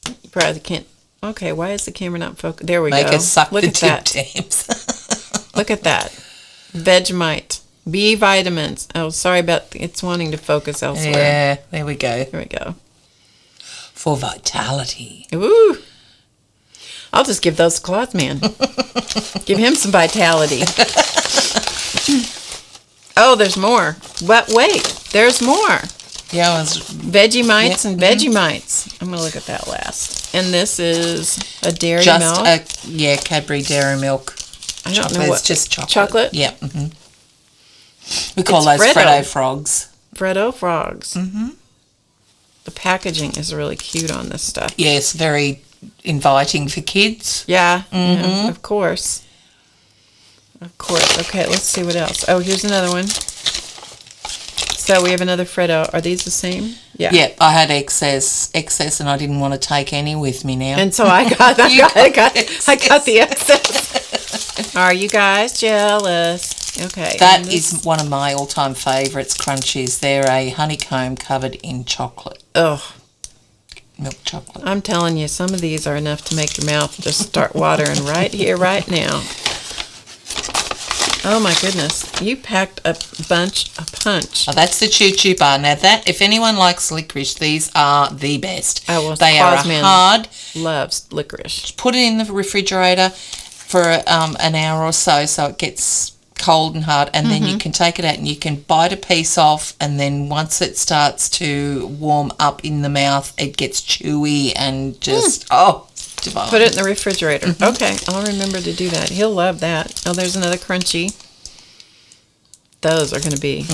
S1: You probably can't. Okay, why is the camera not focused? There we go.
S2: Make us suck
S1: Look
S2: the
S1: at that.
S2: Tim Tams.
S1: Look at that. Vegemite. B vitamins. Oh, sorry about it's wanting to focus elsewhere.
S2: Yeah, there we go.
S1: Here we go.
S2: For vitality.
S1: Ooh. I'll just give those to Cloth Man. Give him some vitality. Oh, there's more. But wait, there's more.
S2: Yeah, it was
S1: Vegemites and Vegemites. I'm going to look at that last. And this is a dairy milk.
S2: Cadbury Dairy Milk.
S1: I don't know what.
S2: It's just chocolate.
S1: Chocolate?
S2: Yeah. Mm-hmm. We call those Freddo frogs.
S1: Freddo frogs. Mm-hmm. The packaging is really cute on this stuff.
S2: Yes, very inviting for kids.
S1: Yeah, yeah, of course. Of course. Okay, let's see what else. Oh, here's another one. So we have another Freddo. Are these the same? Yeah.
S2: Yeah, I had excess, and I didn't want to take any with me now.
S1: And so I got the excess. Are you guys jealous? Okay.
S2: That is one of my all-time favourites, crunchies. They're a honeycomb covered in chocolate.
S1: Oh.
S2: Milk chocolate.
S1: I'm telling you, some of these are enough to make your mouth just start watering right here, right now. Oh my goodness. You packed a punch.
S2: Oh, that's the choo-choo bar. Now that, if anyone likes licorice, these are the best.
S1: Oh, well,
S2: they are hard.
S1: Loves licorice.
S2: Put it in the refrigerator for an hour or so it gets cold and hard, and then you can take it out and you can bite a piece off, and then once it starts to warm up in the mouth, it gets chewy and just, divine.
S1: Put it in the refrigerator. Okay, I'll remember to do that. He'll love that. Oh, there's another crunchy. Those are going to be,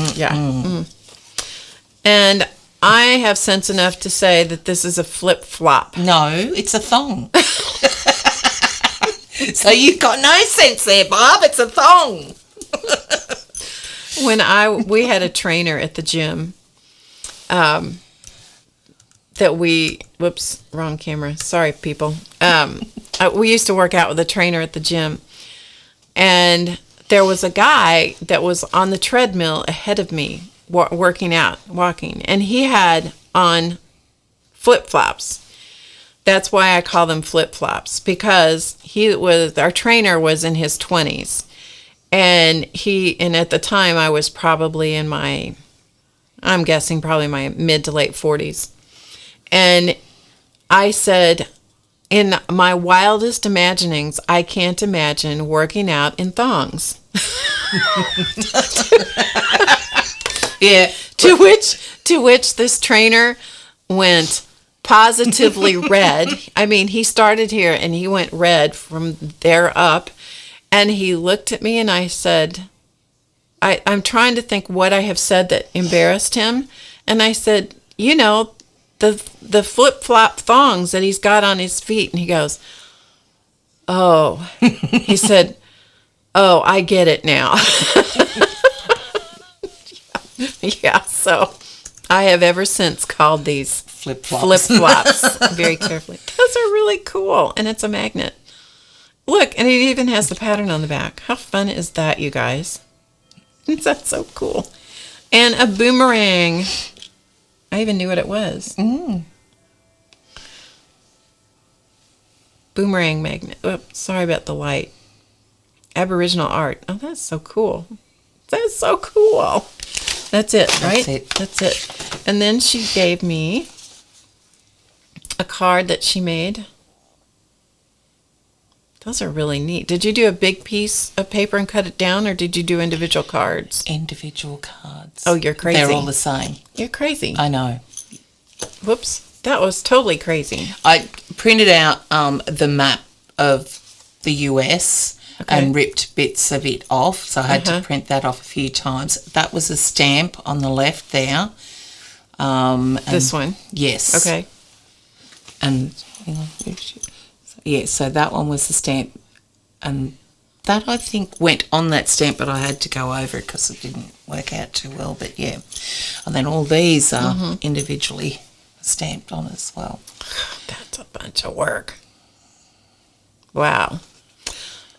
S1: And I have sense enough to say that this is a flip-flop.
S2: No, it's a thong. So you've got no sense there, Bob. It's a thong.
S1: We had a trainer at the gym that whoops, wrong camera. Sorry, people. We used to work out with a trainer at the gym, and there was a guy that was on the treadmill ahead of me walking, and he had on flip-flops. That's why I call them flip-flops, because our trainer was in his 20s. And at the time I was probably I'm guessing probably my mid to late 40s. And I said, in my wildest imaginings, I can't imagine working out in thongs.
S2: Yeah.
S1: To which this trainer went positively red. I mean, he started here and he went red from there up. And he looked at me and I said, I'm trying to think what I have said that embarrassed him. And I said, the flip-flop thongs that he's got on his feet. And he goes, oh. He said, oh, I get it now. Yeah, so I have ever since called these flip-flops very carefully. Those are really cool, and it's a magnet. Look, and it even has the pattern on the back. How fun is that, you guys? That's so cool. And a boomerang. I even knew what it was. Boomerang magnet. Oh, sorry about the light. Aboriginal art. Oh, that's so cool. That's so cool. That's it, right? That's it. And then she gave me a card that she made. Those are really neat. Did you do a big piece of paper and cut it down, or did you do individual cards?
S2: Individual cards.
S1: Oh, you're crazy.
S2: They're all the same.
S1: You're crazy.
S2: I know.
S1: Whoops. That was totally crazy.
S2: I printed out the map of the US and ripped bits of it off, so I had to print that off a few times. That was a stamp on the left there.
S1: This one?
S2: Yes.
S1: Okay.
S2: And, so that one was the stamp. And that, I think, went on that stamp, but I had to go over it because it didn't work out too well. But, yeah. And then all these are individually stamped on as well.
S1: That's a bunch of work. Wow.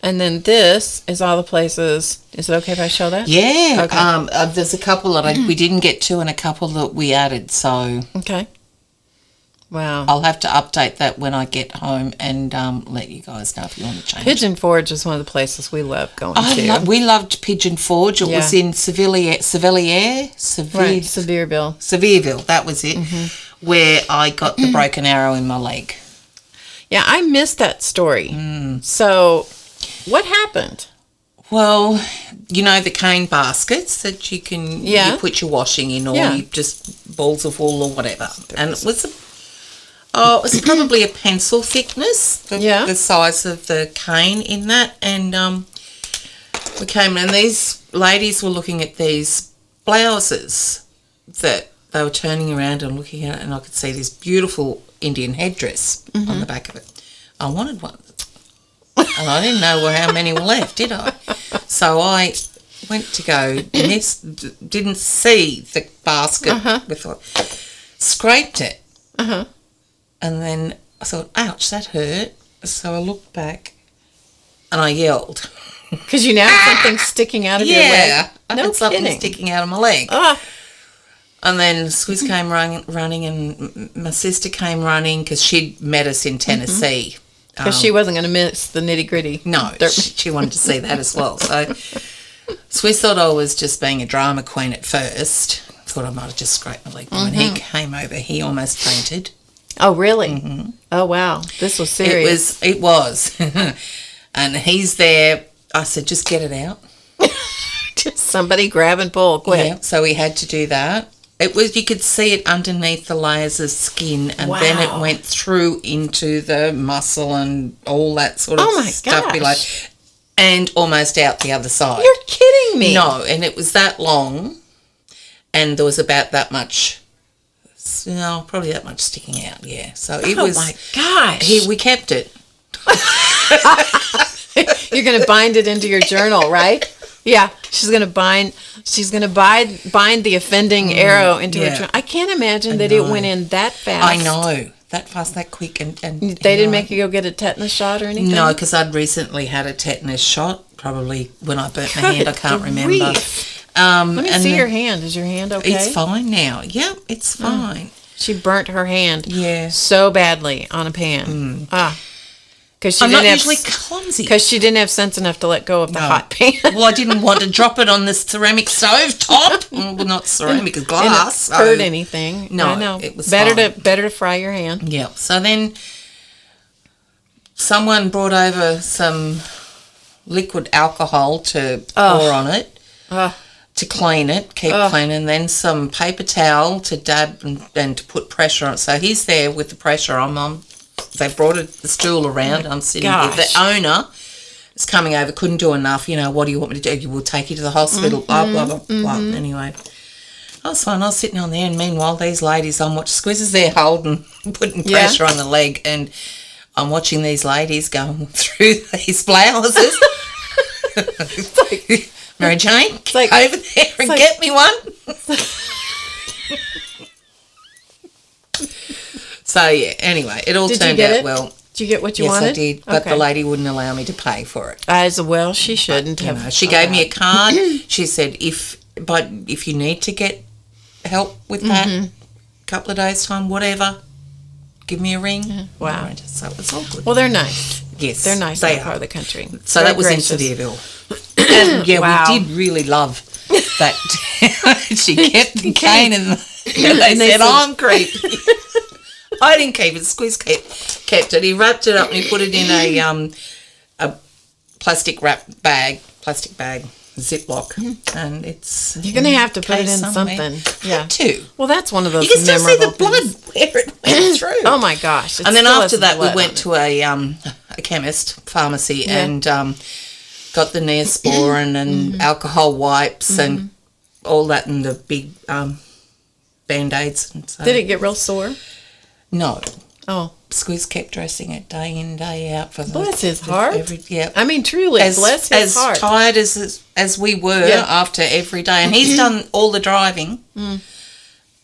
S1: And then this is all the places. Is it okay if I show that?
S2: Yeah.
S1: Okay.
S2: There's a couple that we didn't get to and a couple that we added. So
S1: okay. Wow.
S2: I'll have to update that when I get home and let you guys know if you want to change.
S1: Pigeon Forge is one of the places we love going to.
S2: We loved Pigeon Forge. It was in Sevillers.
S1: Right,
S2: Sevierville, that was it, where I got the broken arrow in my leg.
S1: Yeah, I missed that story. So what happened?
S2: Well, the cane baskets that you can you put your washing in, or you just balls of wool or whatever. And it was probably a pencil thickness, the size of the cane in that. And we came and these ladies were looking at these blouses that they were turning around and looking at it, and I could see this beautiful Indian headdress on the back of it. I wanted one. And I didn't know how many were left, did I? So I went to go, didn't see the basket, scraped it. And then I thought, ouch, that hurt. So I looked back and I yelled.
S1: Because you now have something sticking out of your leg?
S2: Yeah, I had something sticking out of my leg. And then Swizz came running and my sister came running because she'd met us in Tennessee.
S1: Because she wasn't going to miss the nitty-gritty.
S2: No, she wanted to see that as well. So Swizz thought I was just being a drama queen at first. Thought I might have just scraped my leg. But when he came over, he almost fainted.
S1: Oh, really? Oh, wow. This was serious.
S2: It was. And he's there. I said, just get it out.
S1: Just somebody grab and pull quick.
S2: Yeah, so we had to do that. It was, you could see it underneath the layers of skin, and then it went through into the muscle and all that sort of stuff below, and almost out the other side.
S1: You're kidding me.
S2: No, and it was that long, and there was about that much, probably that much sticking out, yeah. So it was... Oh, my
S1: gosh.
S2: We kept it.
S1: You're going to bind it into your journal, right? Yeah, she's going to bind the offending arrow into her journal. I can't imagine that it went in that fast.
S2: I know. That fast, that quick. And
S1: they didn't make you go get a tetanus shot or anything?
S2: No, because I'd recently had a tetanus shot, probably when I burnt my hand. I can't remember.
S1: Let me see your hand. Is your hand okay?
S2: It's fine now. Yep, it's fine.
S1: She burnt her hand so badly on a pan. Because
S2: I'm not usually clumsy.
S1: Because she didn't have sense enough to let go of the hot pan.
S2: Well, I didn't want to drop it on the ceramic stove top. Well, not ceramic, it's glass.
S1: And it hurt anything.
S2: No,
S1: I know.
S2: it was
S1: better
S2: fine.
S1: to fry your hand.
S2: Yeah. So then someone brought over some liquid alcohol to pour on it. To clean it, keep clean, and then some paper towel to dab and to put pressure on it. So he's there with the pressure on. They brought the stool around. I'm sitting here. The owner is coming over, couldn't do enough. What do you want me to do? We'll take you to the hospital, blah, blah, blah, blah. Anyway, I was fine. I was sitting on there, and meanwhile, these ladies, I'm watching Squiz's there holding, putting pressure on the leg, and I'm watching these ladies going through these blouses. Mary Jane, get over there and get me one. So, yeah, anyway, it all turned out well.
S1: Did you get what you wanted?
S2: Yes, I did, but the lady wouldn't allow me to pay for it.
S1: As well, she shouldn't have.
S2: She gave me a card. She said, if you need to get help with that, a couple of days' time, whatever, give me a ring.
S1: Wow.
S2: Right, so it was all good.
S1: Well, they're nice.
S2: Yes.
S1: They're nice in that part of the country.
S2: So that was in Sevierville. And we did really love that. She kept the cane and they said, I'm creepy. I didn't keep it. Squiz kept it. He wrapped it up and he put it in a plastic bag, Ziploc, and it's...
S1: You're going to have to put it in something.
S2: Yeah. Too.
S1: Well, that's one of those
S2: You can still see the blood
S1: things.
S2: where it went through.
S1: Oh, my gosh.
S2: And then after that, we went to a chemist, pharmacy, and got the Neosporin and alcohol wipes and all that and the big Band-Aids. And so.
S1: Did it get real sore?
S2: No.
S1: Oh.
S2: Squiz kept dressing it day in, day out.
S1: Bless his heart.
S2: Yeah.
S1: I mean, truly, bless his heart.
S2: As tired as we were after every day. And he's done all the driving.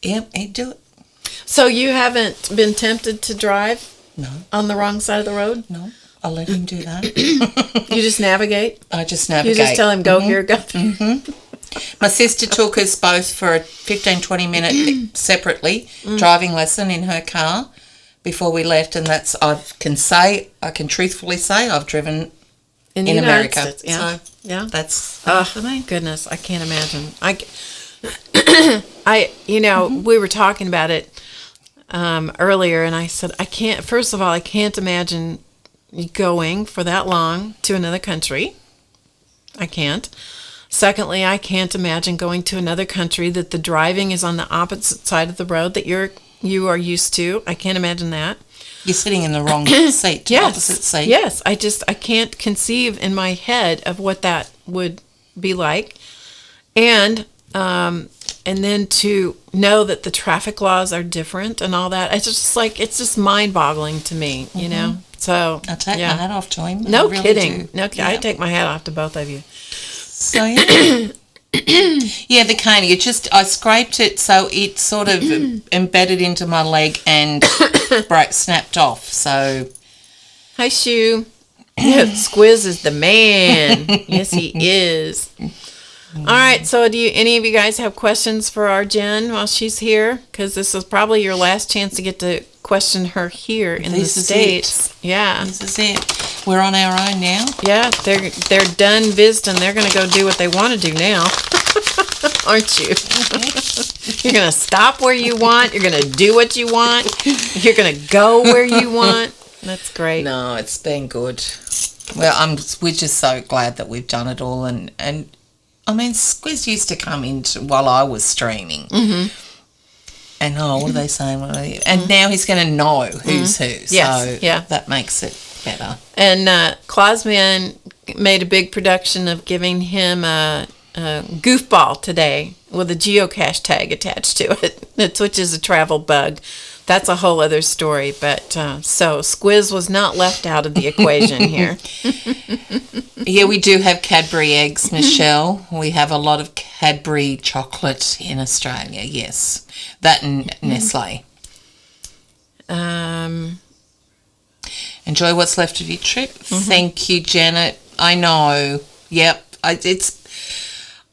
S2: Yeah, he'd do it.
S1: So you haven't been tempted to drive?
S2: No.
S1: On the wrong side of the road?
S2: No. I'll let him do that.
S1: You just navigate?
S2: I just navigate.
S1: You just tell him, go here, go there.
S2: My sister took us both for a 15-20 minute separately driving lesson in her car before we left, and that's I can truthfully say I've driven in America.
S1: States. Yeah.
S2: So that's for me.
S1: Goodness, I can't imagine. We were talking about it earlier, and I said I can't. First of all, I can't imagine going for that long to another country. I can't. Secondly, I can't imagine going to another country that the driving is on the opposite side of the road that you are used to. I can't imagine that.
S2: You're sitting in the wrong seat, opposite seat.
S1: Yes, I can't conceive in my head of what that would be like. And then to know that the traffic laws are different and all that, it's just mind-boggling to me, you know. So
S2: I take my hat off to him.
S1: No kidding. No, I take my hat off to both of you.
S2: So yeah, the cane. I scraped it so it sort of embedded into my leg and snapped off. So
S1: hi, Shoo. Squiz is the man. Yes, he is. All right. So, do any of you guys have questions for our Jen while she's here? Because this is probably your last chance to get to question her here in the States. Yeah.
S2: This is it. We're on our own now.
S1: Yeah, they're done visiting. They're going to go do what they want to do now. Aren't you? You're going to stop where you want. You're going to do what you want. You're going to go where you want. That's great.
S2: No, it's been good. Well, we're just so glad that we've done it all. And I mean, Squiz used to come in while I was streaming. And, what are they saying? And now he's going to know who's who.
S1: Yes,
S2: so that makes it better.
S1: And Clausman made a big production of giving him a goofball today with a geocache tag attached to it, which is a travel bug. That's a whole other story. But so Squiz was not left out of the equation here.
S2: Yeah, we do have Cadbury eggs, Michelle. We have a lot of Cadbury chocolate in Australia, yes. That and Nestle. Enjoy what's left of your trip. Thank you, Janet. I know. Yep.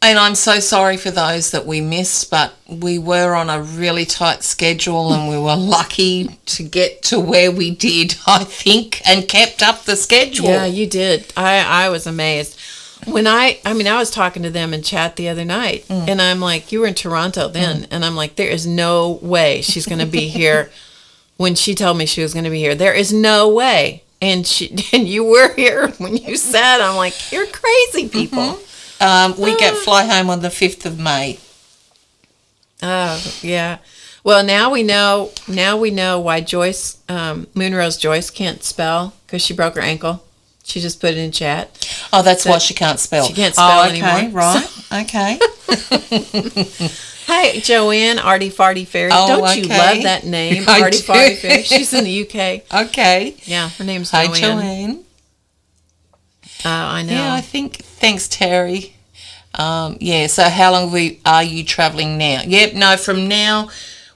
S2: And I'm so sorry for those that we missed, but we were on a really tight schedule and we were lucky to get to where we did, I think, and kept up the schedule.
S1: Yeah, you did. I was amazed. When I was talking to them in chat the other night, and I'm like, you were in Toronto then, and I'm like, there is no way she's going to be here when she told me she was going to be here. There is no way. And you were here when you said, I'm like, you're crazy people.
S2: We fly home on the 5th of May.
S1: Oh, yeah. Well, now we know why Joyce, Moonrose Joyce can't spell, because she broke her ankle. She just put it in chat.
S2: Oh, that's why she can't spell.
S1: She can't spell anymore.
S2: Okay, right. Okay.
S1: Hi, Joanne, Artie Farty Fairy.
S2: Oh,
S1: Don't you love that name, Artie Farty Fairy? She's in the UK.
S2: Okay.
S1: Yeah, her name's
S2: Hi,
S1: Joanne.
S2: Joanne.
S1: I know.
S2: Yeah, I think. Thanks, Terry. So how long are you travelling now? Yep, no, from now,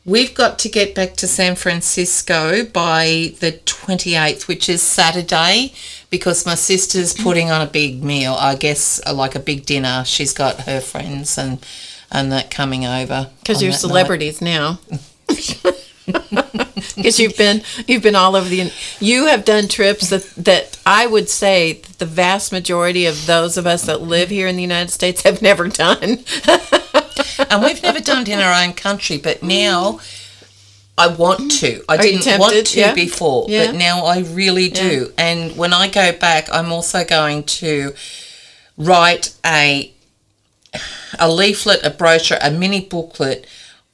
S2: we've got to get back to San Francisco by the 28th, which is Saturday, because my sister's putting on a big meal, I guess, like a big dinner. She's got her friends and that coming over.
S1: Because you're celebrities now. Because you've been all over you have done trips that I would say the vast majority of those of us that live here in the United States have never done.
S2: And we've never done it in our own country, but now I want to. I didn't want to before, but now I really do. Yeah. And when I go back, I'm also going to write a leaflet, a brochure, a mini booklet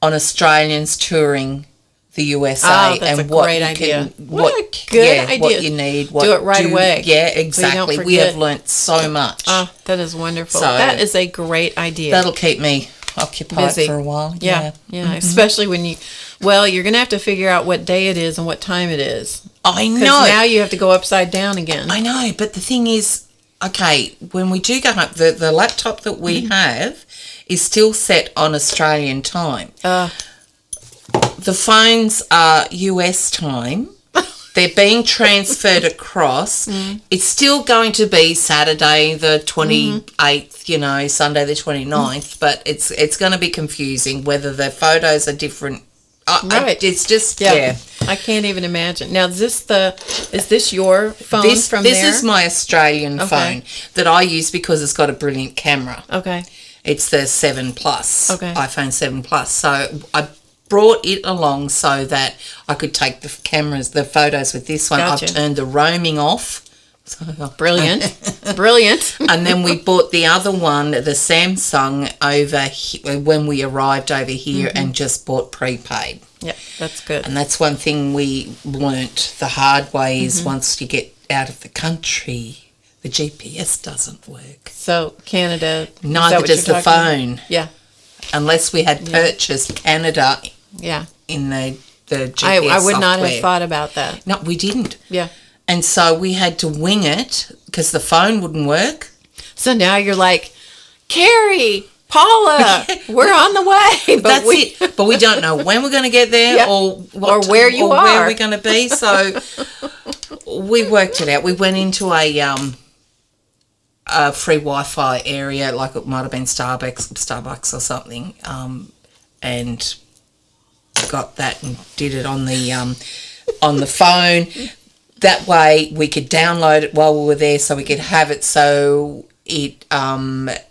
S2: on Australians touring the USA.
S1: Oh, that's a great idea. What a good idea.
S2: What you need.
S1: Do it right away.
S2: Yeah, exactly. We have learnt so much.
S1: Oh, that is wonderful. So that is a great idea.
S2: That'll keep me occupied for a while.
S1: Yeah. Especially when you're going to have to figure out what day it is and what time it is.
S2: I know.
S1: Because now you have to go upside down again.
S2: I know, but the thing is, okay, when we do go home, the laptop that we have is still set on Australian time. The phones are US time. They're being transferred across. It's still going to be Saturday the 28th, Sunday the 29th, but it's going to be confusing whether the photos are different.
S1: Right.
S2: It's just,
S1: I can't even imagine. Now, is this your phone from there?
S2: This is my Australian phone that I use because it's got a brilliant camera.
S1: Okay.
S2: It's the 7 Plus, iPhone 7 Plus. So I brought it along so that I could take the photos with this one.
S1: Gotcha.
S2: I've turned the roaming off. So,
S1: Brilliant.
S2: And then we bought the other one, the Samsung, when we arrived over here and just bought prepaid.
S1: Yeah, that's good.
S2: And that's one thing we learnt the hard way is once you get out of the country, the GPS doesn't work.
S1: So Canada,
S2: neither does the phone.
S1: Yeah.
S2: Unless we had purchased Canada in the GPS
S1: I would not
S2: software.
S1: have thought about that.
S2: No, we didn't.
S1: Yeah.
S2: And so we had to wing it because the phone wouldn't work.
S1: So now you're like, Carrie, Paula, we're on the way. But
S2: That's it. But we don't know when we're going to get there or
S1: where you are.
S2: Where we're going to be. So we worked it out. We went into a free Wi-Fi area, like it might have been Starbucks or something, and got that and did it on the phone. That way we could download it while we were there, so we could have it so it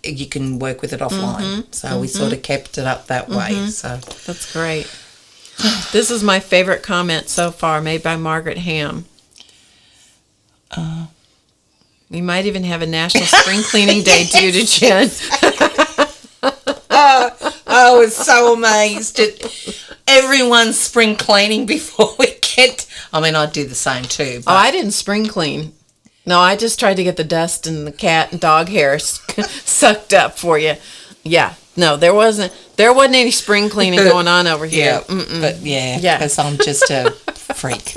S2: you can work with it offline. So we sort of kept it up that way. So
S1: that's great. This is my favorite comment so far, made by Margaret Ham. We might even have a National Spring Cleaning Day due to Jen.
S2: I was so amazed at everyone's spring cleaning before we get. I mean, I'd do the same too. But.
S1: Oh, I didn't spring clean. No, I just tried to get the dust and the cat and dog hair sucked up for you. Yeah. No, there wasn't any spring cleaning going on over here.
S2: Yeah, but because I'm just a freak.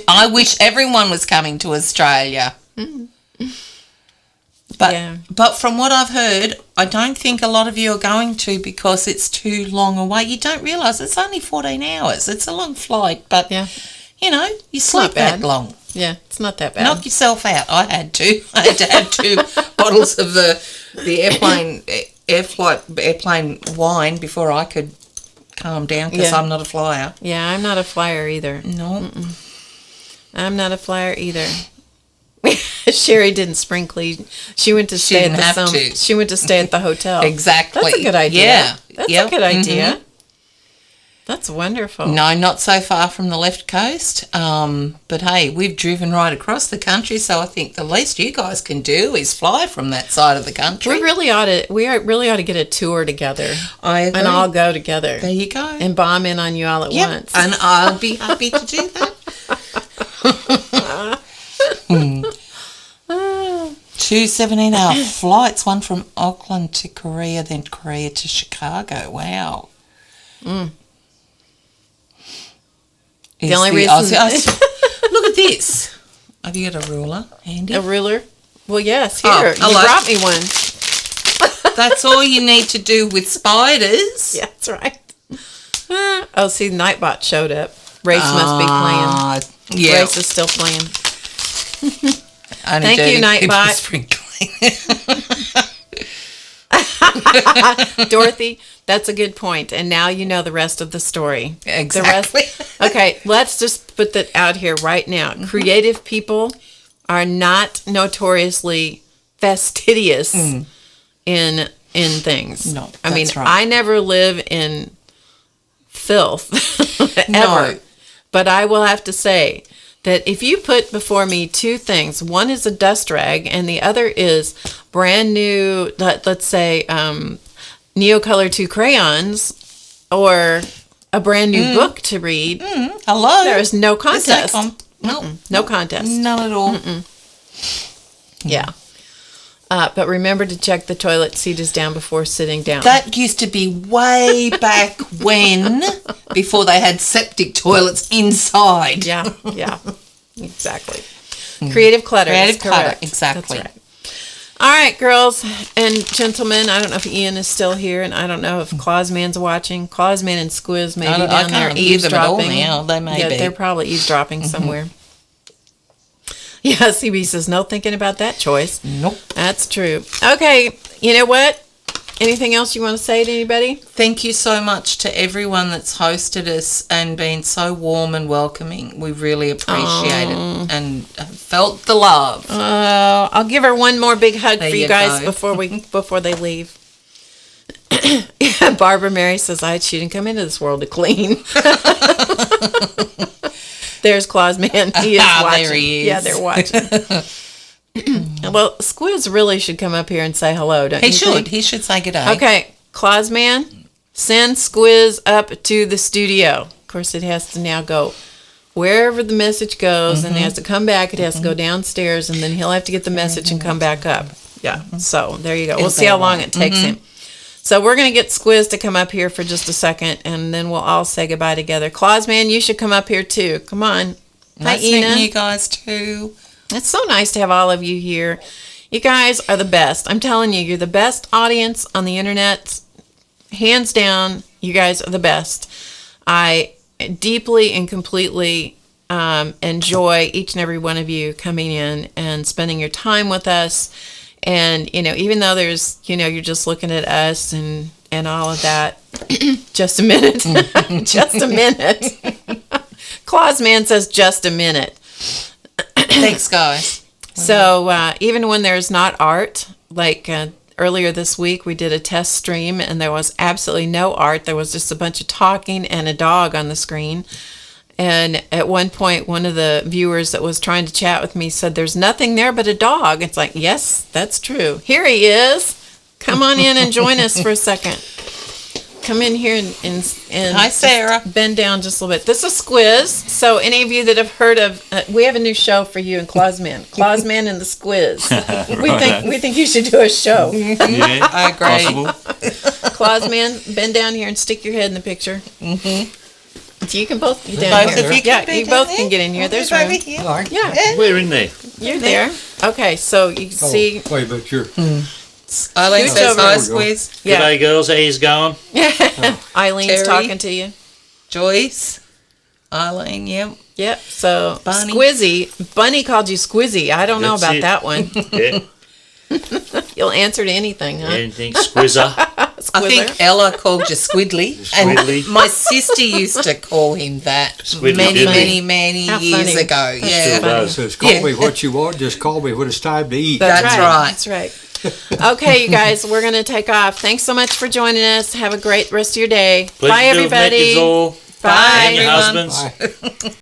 S2: I wish everyone was coming to Australia. But from what I've heard, I don't think a lot of you are going to because it's too long away. You don't realise it's only 14 hours. It's a long flight, but, you sleep that long.
S1: Yeah, it's not that bad.
S2: Knock yourself out. I had to. I had to have 2 bottles of the the airplane whine before I could calm down because I'm not a flyer.
S1: Yeah, I'm not a flyer either.
S2: No.
S1: I'm not a flyer either. Sherry didn't spring clean. She went to stay She went to stay at the hotel.
S2: Exactly.
S1: That's a good idea.
S2: Yeah.
S1: That's a good idea. That's wonderful.
S2: No, not so far from the left coast. But hey, we've driven right across the country, so I think the least you guys can do is fly from that side of the country.
S1: We really ought to get a tour together.
S2: I agree.
S1: And all go together.
S2: There you go.
S1: And bomb in on you all at once.
S2: And I'll be happy to do that. 2 17-hour flights, one from Auckland to Korea, then Korea to Chicago. Wow.
S1: The only reason...
S2: Look at this. Have you got a ruler handy?
S1: A ruler? Well, yes. Here, you
S2: hello.
S1: brought me one.
S2: That's all you need to do with spiders.
S1: Yeah, that's right. Oh, see, Nightbot showed up. Race must be playing.
S2: Yeah.
S1: Race is still playing.
S2: Thank
S1: you, Nightbot. Dorothy, that's a good point. And now you know the rest of the story.
S2: Exactly.
S1: Okay, let's just put that out here right now. Creative people are not notoriously fastidious in things.
S2: No,
S1: I mean,
S2: right.
S1: I never live in filth ever.
S2: No.
S1: But I will have to say that if you put before me two things, one is a dust rag and the other is brand new, let's say, Neocolor 2 crayons or a brand new book to read,
S2: Hello.
S1: there is no contest. No contest.
S2: None at all.
S1: Yeah. But remember to check the toilet seat is down before sitting down.
S2: That used to be way back when, before they had septic toilets inside.
S1: Yeah, exactly. Creative clutter.
S2: Creative clutter,
S1: correct.
S2: exactly.
S1: That's right. All right, girls and gentlemen. I don't know if Ian is still here, and I don't know if Clausman's watching. Clausman and Squiz may be down there eavesdropping.
S2: Now. They may be.
S1: They're probably eavesdropping somewhere. Yeah, CB says, no thinking about that choice.
S2: Nope.
S1: That's true. Okay, you know what? Anything else you want to say to anybody?
S2: Thank you so much to everyone that's hosted us and been so warm and welcoming. We really appreciate it and felt the love.
S1: I'll give her one more big hug
S2: There
S1: for you
S2: you
S1: guys
S2: go.
S1: before they leave. Yeah, Barbara Mary says, she didn't come into this world to clean. There's Clausman. He is watching.
S2: There he is.
S1: Yeah, they're watching. Well, Squiz really should come up here and say hello, don't you think?
S2: He should say good day.
S1: Okay, Clausman, send Squiz up to the studio. Of course, it has to now go wherever the message goes, and it has to come back. It has to go downstairs, and then he'll have to get the message and come back up. Yeah, so there you go. We'll see how long it takes him. So we're going to get Squiz to come up here for just a second, and then we'll all say goodbye together. Clausman, you should come up here too. Come on.
S2: Nice meeting you guys too.
S1: It's so nice to have all of you here. You guys are the best. I'm telling you, you're the best audience on the internet. Hands down, you guys are the best. I deeply and completely enjoy each and every one of you coming in and spending your time with us. And, even though there's, you're just looking at us and all of that. Just a minute. Just a minute. Clausman says just a minute.
S2: Thanks, guys.
S1: So even when there's not art, like earlier this week we did a test stream and there was absolutely no art. There was just a bunch of talking and a dog on the screen. And at one point, one of the viewers that was trying to chat with me said, there's nothing there but a dog. It's like, yes, that's true. Here he is. Come on in and join us for a second. Come in here and
S2: hi, Sarah.
S1: Bend down just a little bit. This is Squiz. So any of you that have heard of, we have a new show for you in Clausman. Clausman and the Squiz. We think you should do a show.
S3: Yeah,
S2: I agree.
S3: possible.
S1: Clausman, bend down here and stick your head in the picture. So you can both get down
S2: Both
S1: here.
S2: of you
S1: Yeah,
S2: can be
S1: you
S2: down
S1: both
S2: there.
S1: can get in here. There's
S2: Over
S1: room.
S2: here.
S1: Yeah,
S3: We're in there.
S1: you're there. Okay, so you can see.
S4: Wait, but you're.
S2: Eileen
S1: Scooch
S2: says
S1: over.
S2: hi, Squiz.
S1: Yeah,
S3: G'day, girls. How's going?
S1: Eileen's
S2: Terry.
S1: talking to you.
S2: Joyce. Eileen, yep.
S1: Yep. So
S2: Bunny.
S1: Squizzy, Bunny called you Squizzy. I don't know
S3: That's
S1: about
S3: it.
S1: that one.
S3: Yeah.
S1: You'll answer to anything, huh?
S3: Anything squizzer.
S2: I think Ella called you Squidly.
S3: Squidly.
S2: And my sister used to call him that
S3: Squidly
S2: many,
S3: diddly.
S2: many, many
S1: How
S2: years
S1: funny.
S2: ago.
S1: That's
S2: Yeah.
S1: so funny.
S4: Says, call
S2: Yeah.
S4: me what you want, just call me when it's time to eat.
S2: That's right.
S1: That's right. Okay, you guys, we're going to take off. Thanks so much for joining us. Have a great rest of your day.
S3: Pleasure
S1: Bye,
S3: to have met
S1: everybody.
S3: yous all.
S1: Bye.
S3: And your
S2: everyone.
S3: husbands.
S4: Bye.